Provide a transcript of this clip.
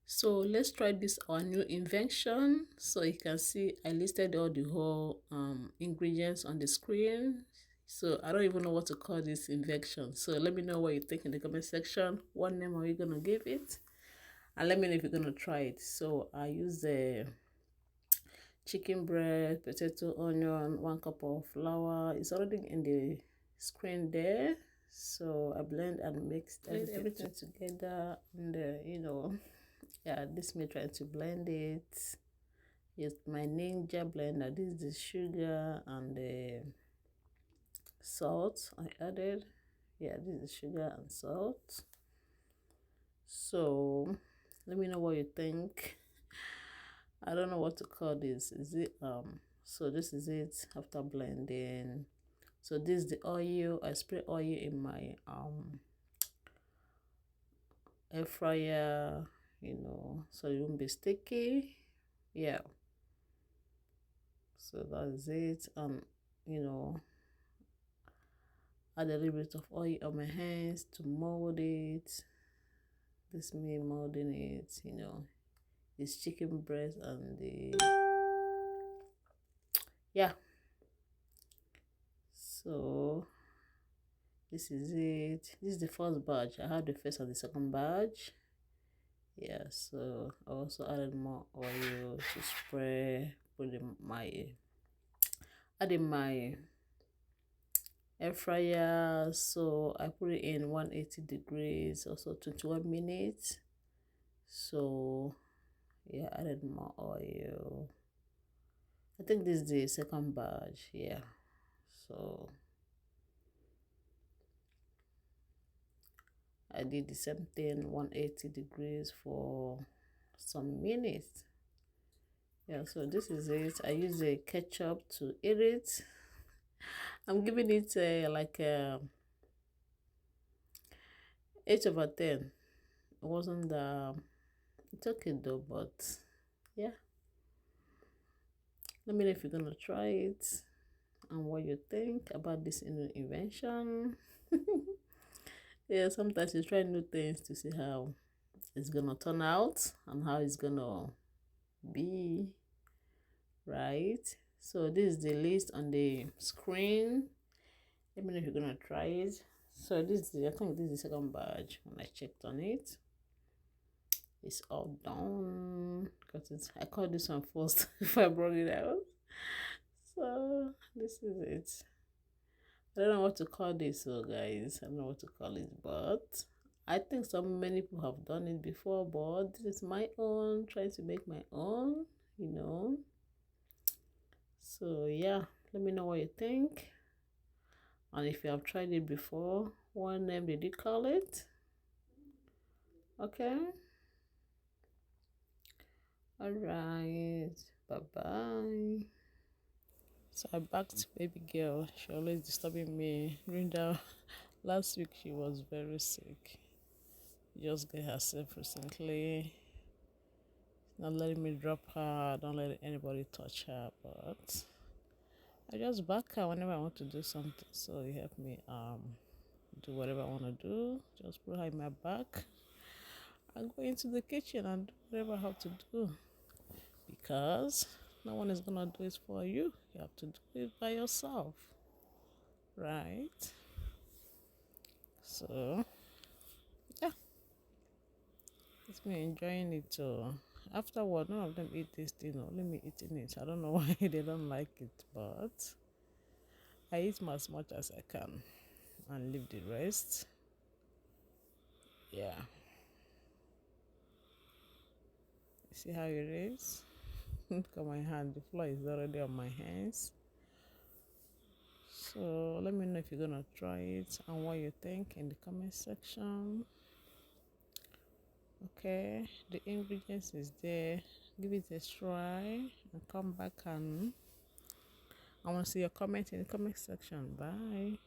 So let's try this our new invention. So you can see I listed all the whole ingredients on the screen. So I don't even know what to call this invention. So let me know what you think in the comment section. What name are you gonna give it? And let me know if you're gonna try it. So I use the chicken breast, potato, onion, 1 cup of flour. It's already in the screen there. So I blend and mix everything together, and yeah, this me trying to blend it. Yes, my ninja blender. This is the sugar and the salt I added. Yeah, this is sugar and salt. So let me know what you think. I don't know what to call this. Is it so this is it after blending. So this is the oil. I spray oil in my air fryer, so it won't be sticky. Yeah. So that's it. Add a little bit of oil on my hands to mold it. This me molding it, it's chicken breast and the yeah. So this is it. This is the first batch. I have the first and the second batch. Yeah, so I also added more oil to spray, put in my adding my air fryer. So I put it in 180 degrees, also 21 minutes. So yeah, added more oil. I think this is the second batch. Yeah, so I did the same thing, 180 degrees for some minutes. Yeah, so this is it. I use a ketchup to eat it. I'm giving it like 8/10. It wasn't it's okay though, but yeah. Let me know if you're gonna try it and what you think about this new invention. Yeah, sometimes you try new things to see how it's gonna turn out and how it's gonna be, right? So this is the list on the screen. Let me know if you're gonna try it. So this is I think this is the second batch. When I checked on it, it's all done because I called this one first if I brought it out. So this is it. I don't know what to call this, so guys. I don't know what to call it, but I think so many people have done it before, but this is my own, trying to make my own. So yeah, let me know what you think. And if you have tried it before, what name did you call it? Okay. All right. Bye-bye. So I backed baby girl. She always disturbing me. During last week she was very sick. Just get herself recently. Not letting me drop her. Don't let anybody touch her. But I just back her whenever I want to do something. So you help me do whatever I want to do. Just put her in my back. I go into the kitchen and do whatever I have to do. Because no one is gonna do it for you. You have to do it by yourself. Right? So yeah. It's me enjoying it too. Afterward, none of them eat this thing, only me eating it. I don't know why they don't like it, but I eat as much as I can and leave the rest. Yeah. See how it is? Look at my hand. The flour is already on my hands. So let me know if you're gonna try it and what you think in the comment section. Okay, the ingredients is there. Give it a try and come back, and I want to see your comment in the comment section. Bye.